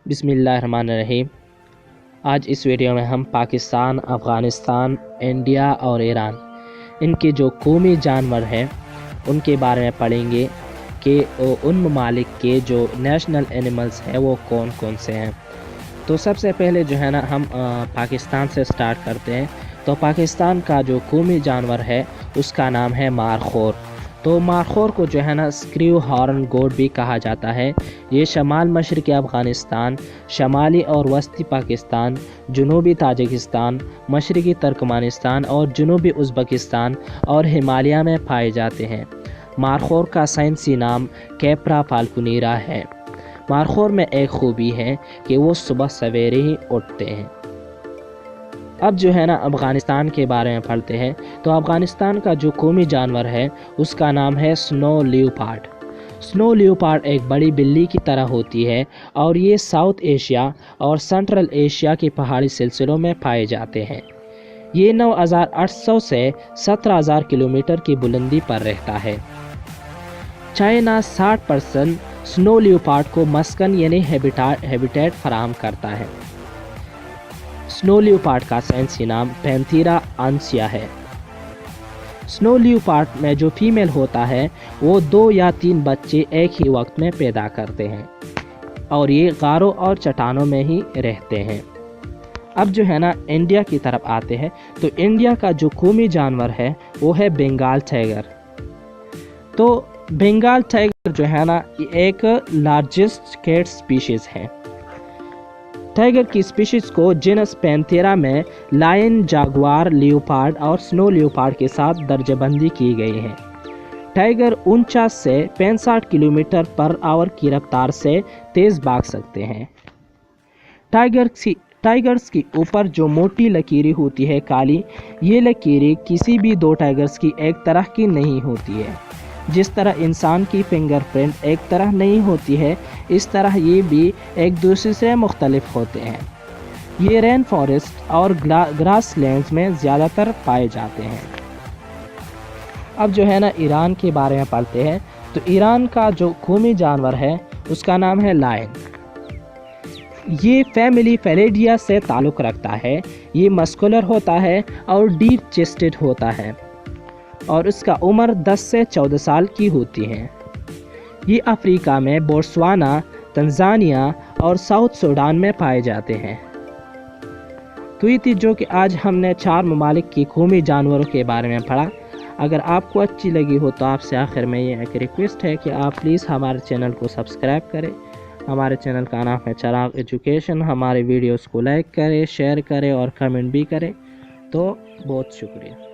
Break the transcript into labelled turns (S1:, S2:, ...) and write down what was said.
S1: बिस्मिल्लाहिर्रहमानिर्रहीम। आज इस वीडियो में हम पाकिस्तान, अफ़गानिस्तान, इंडिया और ईरान इनके जो कौमी जानवर हैं उनके बारे में पढ़ेंगे कि उन ममालिक के जो नेशनल एनिमल्स हैं वो कौन कौन से हैं। तो सबसे पहले जो है ना हम पाकिस्तान से स्टार्ट करते हैं। तो पाकिस्तान का जो कौमी जानवर है उसका नाम है मारखोर। तो मारखोर को जो है ना स्क्रू हॉर्न गोट भी कहा जाता है। ये शमाल मशरक़ी अफ़गानिस्तान, शमाली और वस्ती पाकिस्तान, जनूबी ताजिकिस्तान, मशरक़ी तुर्कमेनिस्तान और जनूबी उज़्बेकिस्तान और हिमालय में पाए जाते हैं। मारखोर का साइंसी नाम कैप्रा फाल्कोनेरा है। मारखोर में एक खूबी है कि वो सुबह सवेरे ही उठते हैं। अब जो है ना अफ़गानिस्तान के बारे में पढ़ते हैं। तो अफ़गानिस्तान का जो कौमी जानवर है उसका नाम है स्नो लियोपार्ड। स्नो लियोपार्ड एक बड़ी बिल्ली की तरह होती है और ये साउथ एशिया और सेंट्रल एशिया के पहाड़ी सिलसिलों में पाए जाते हैं। ये 9,800 से 17,000 किलोमीटर की बुलंदी पर रहता है। चाइना 60% स्नो लियोपार्ड को मस्कन यानी हैबिटेट फराहम करता है। स्नो लियोपार्ड का साइंसी नाम पैंथेरा आंसिया है। स्नो लियोपार्ड में जो फीमेल होता है वो 2 या 3 बच्चे एक ही वक्त में पैदा करते हैं और ये गारों और चट्टानों में ही रहते हैं। अब जो है ना इंडिया की तरफ आते हैं। तो इंडिया का जो कौमी जानवर है वो है बंगाल टाइगर। तो बंगाल टाइगर जो है ना एक लार्जेस्ट कैट स्पीशीज़ है। टाइगर की स्पीशीज़ को जीनस पैंथेरा में लायन, जागुआर, लियोपार्ड और स्नो लियोपार्ड के साथ दर्जबंदी की गई है। टाइगर 49 से 65 किलोमीटर पर आवर की रफ्तार से तेज़ भाग सकते हैं। टाइगर्स की ऊपर जो मोटी लकीरें होती है काली, ये लकीरें किसी भी 2 टाइगर्स की एक तरह की नहीं होती है। जिस तरह इंसान की फिंगरप्रिंट एक तरह नहीं होती है, इस तरह ये भी एक दूसरे से मुख्तलिफ होते हैं। ये रेन फॉरेस्ट और ग्रास लैंड्स में ज़्यादातर पाए जाते हैं। अब जो है ना ईरान के बारे में पढ़ते हैं। तो ईरान का जो कौमी जानवर है उसका नाम है लायन। ये फैमिली फेलिडिया से ताल्लुक़ रखता है। ये मस्कुलर होता है और डीप चेस्टेड होता है और उसका उम्र 10 से 14 साल की होती है। ये अफ्रीका में बोत्सवाना, तंजानिया और साउथ सूडान में पाए जाते हैं। तो ये थी जो कि आज हमने 4 ममालिक की कौमी जानवरों के बारे में पढ़ा। अगर आपको अच्छी लगी हो तो आपसे आखिर में ये एक रिक्वेस्ट है कि आप प्लीज़ हमारे चैनल को सब्सक्राइब करें। हमारे चैनल का नाम है चिराग एजुकेशन। हमारे वीडियोस को लाइक करें, शेयर करें और कमेंट भी करें। तो बहुत शुक्रिया।